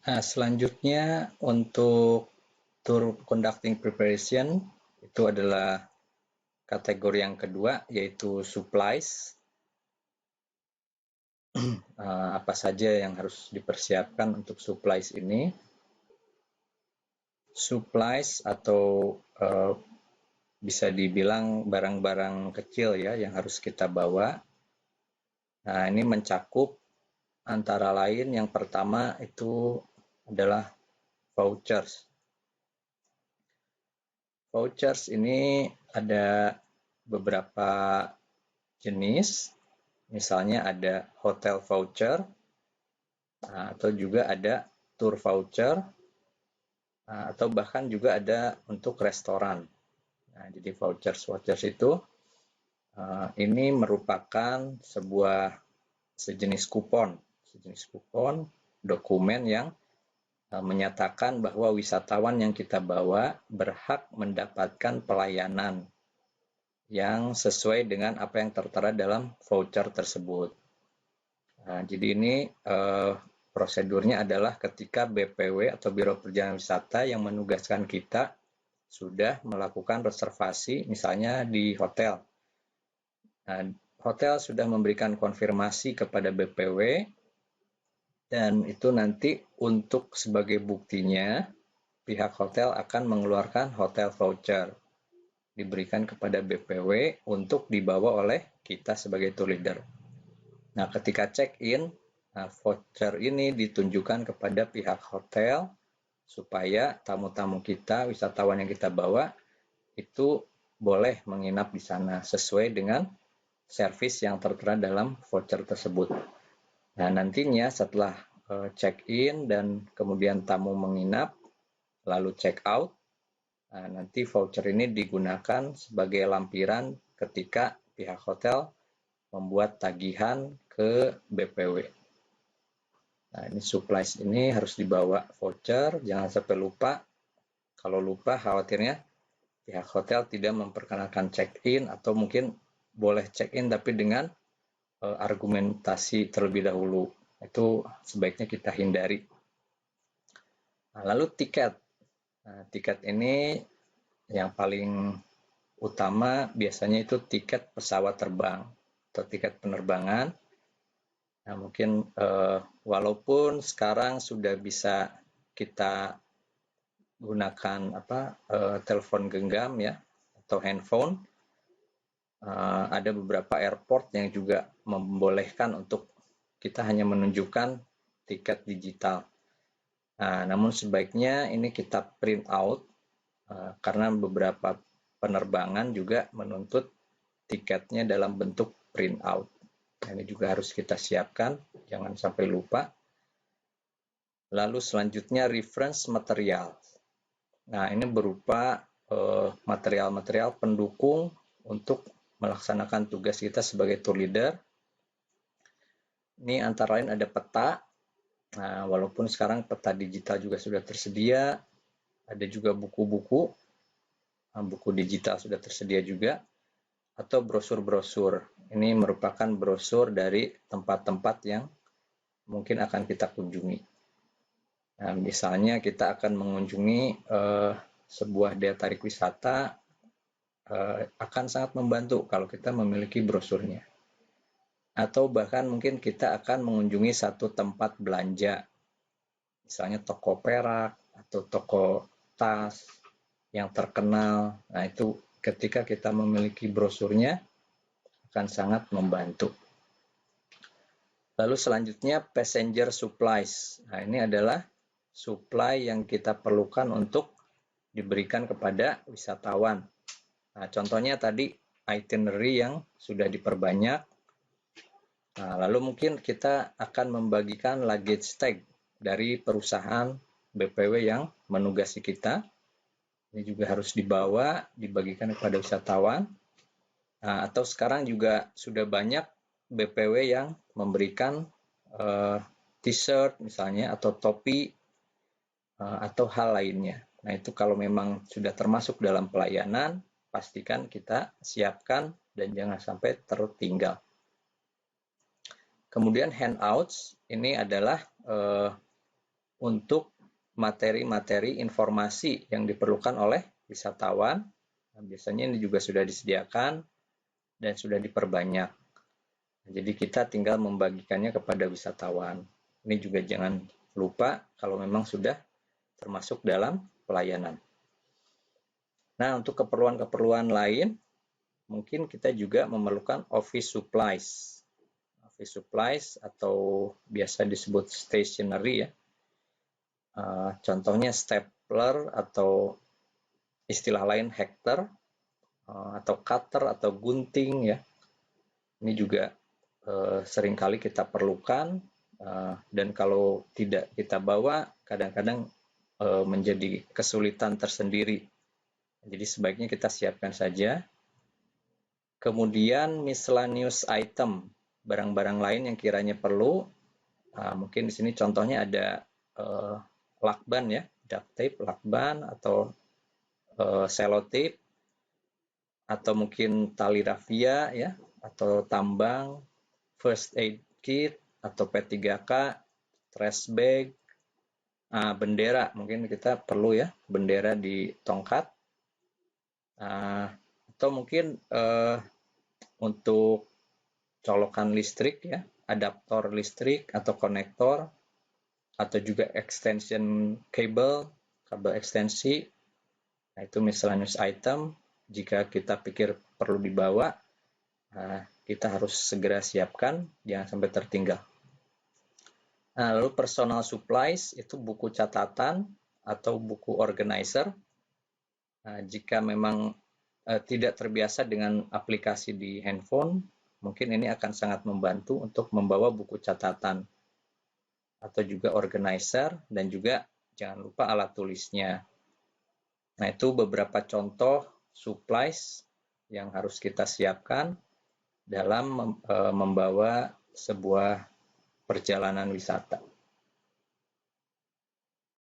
Nah, selanjutnya untuk tour conducting preparation itu adalah kategori yang kedua, yaitu supplies. Apa saja yang harus dipersiapkan untuk supplies ini? Supplies atau bisa dibilang barang-barang kecil ya yang harus kita bawa. Nah, ini mencakup antara lain yang pertama itu adalah vouchers. Vouchers ini ada beberapa jenis, misalnya ada hotel voucher, atau juga ada tour voucher, atau bahkan juga ada untuk restoran. Nah, jadi vouchers itu ini merupakan sejenis kupon dokumen yang menyatakan bahwa wisatawan yang kita bawa berhak mendapatkan pelayanan yang sesuai dengan apa yang tertera dalam voucher tersebut. Nah, jadi ini prosedurnya adalah ketika BPW atau Biro Perjalanan Wisata yang menugaskan kita sudah melakukan reservasi misalnya di hotel. Nah, hotel sudah memberikan konfirmasi kepada BPW dan itu nanti untuk sebagai buktinya pihak hotel akan mengeluarkan hotel voucher diberikan kepada BPW untuk dibawa oleh kita sebagai tour leader. Nah, ketika check-in, voucher ini ditunjukkan kepada pihak hotel supaya tamu-tamu kita, wisatawan yang kita bawa, itu boleh menginap di sana sesuai dengan servis yang tertera dalam voucher tersebut. Nah, nantinya setelah check-in dan kemudian tamu menginap, lalu check-out, nanti voucher ini digunakan sebagai lampiran ketika pihak hotel membuat tagihan ke BPW. Nah, ini supplies ini harus dibawa voucher, jangan sampai lupa. Kalau lupa, khawatirnya pihak hotel tidak memperkenalkan check-in atau mungkin boleh check-in tapi dengan argumentasi terlebih dahulu. Itu sebaiknya kita hindari. Nah, lalu tiket. Nah, tiket ini yang paling utama biasanya itu tiket pesawat terbang atau tiket penerbangan. Nah, mungkin walaupun sekarang sudah bisa kita gunakan telepon genggam ya atau handphone, ada beberapa airport yang juga membolehkan untuk kita hanya menunjukkan tiket digital. Nah, namun sebaiknya ini kita print out karena beberapa penerbangan juga menuntut tiketnya dalam bentuk print out. Nah, ini juga harus kita siapkan, jangan sampai lupa. Lalu selanjutnya reference material. Nah, ini berupa material-material pendukung untuk melaksanakan tugas kita sebagai tour leader. Ini antara lain ada peta. Nah, walaupun sekarang peta digital juga sudah tersedia, ada juga buku-buku, buku digital sudah tersedia juga, atau brosur-brosur. Ini merupakan brosur dari tempat-tempat yang mungkin akan kita kunjungi. Nah, misalnya kita akan mengunjungi sebuah daya tarik wisata, akan sangat membantu kalau kita memiliki brosurnya. Atau bahkan mungkin kita akan mengunjungi satu tempat belanja, misalnya toko perak atau toko tas yang terkenal. Nah, itu ketika kita memiliki brosurnya akan sangat membantu. Lalu selanjutnya passenger supplies. Nah, ini adalah supply yang kita perlukan untuk diberikan kepada wisatawan. Nah, contohnya tadi itinerary yang sudah diperbanyak. Nah, lalu mungkin kita akan membagikan luggage tag dari perusahaan BPW yang menugasi kita. Ini juga harus dibawa, dibagikan kepada wisatawan. Nah, atau sekarang juga sudah banyak BPW yang memberikan t-shirt misalnya atau topi atau hal lainnya. Nah, itu kalau memang sudah termasuk dalam pelayanan, pastikan kita siapkan dan jangan sampai tertinggal. Kemudian handouts, ini adalah untuk materi-materi informasi yang diperlukan oleh wisatawan. Nah, biasanya ini juga sudah disediakan dan sudah diperbanyak. Jadi kita tinggal membagikannya kepada wisatawan. Ini juga jangan lupa kalau memang sudah termasuk dalam pelayanan. Nah, untuk keperluan-keperluan lain, mungkin kita juga memerlukan office supplies. Office supplies atau biasa disebut stationery ya. Contohnya stapler atau istilah lain hektar, atau cutter atau gunting ya. Ini juga seringkali kita perlukan, dan kalau tidak kita bawa kadang-kadang menjadi kesulitan tersendiri. Jadi sebaiknya kita siapkan saja. Kemudian miscellaneous item, barang-barang lain yang kiranya perlu. Mungkin di sini contohnya ada lakban ya, duct tape, lakban atau sellotape, atau mungkin tali rafia ya, atau tambang, first aid kit atau P3K, trash bag, bendera, mungkin kita perlu ya bendera di tongkat, atau mungkin untuk colokan listrik ya, adaptor listrik atau konektor, atau juga extension cable, kabel ekstensi. Nah, itu miscellaneous item. Jika kita pikir perlu dibawa, kita harus segera siapkan, jangan sampai tertinggal. Nah, lalu personal supplies itu buku catatan atau buku organizer. Nah, jika memang tidak terbiasa dengan aplikasi di handphone, mungkin ini akan sangat membantu untuk membawa buku catatan atau juga organizer, dan juga jangan lupa alat tulisnya. Nah, itu beberapa contoh supplies yang harus kita siapkan dalam membawa sebuah perjalanan wisata.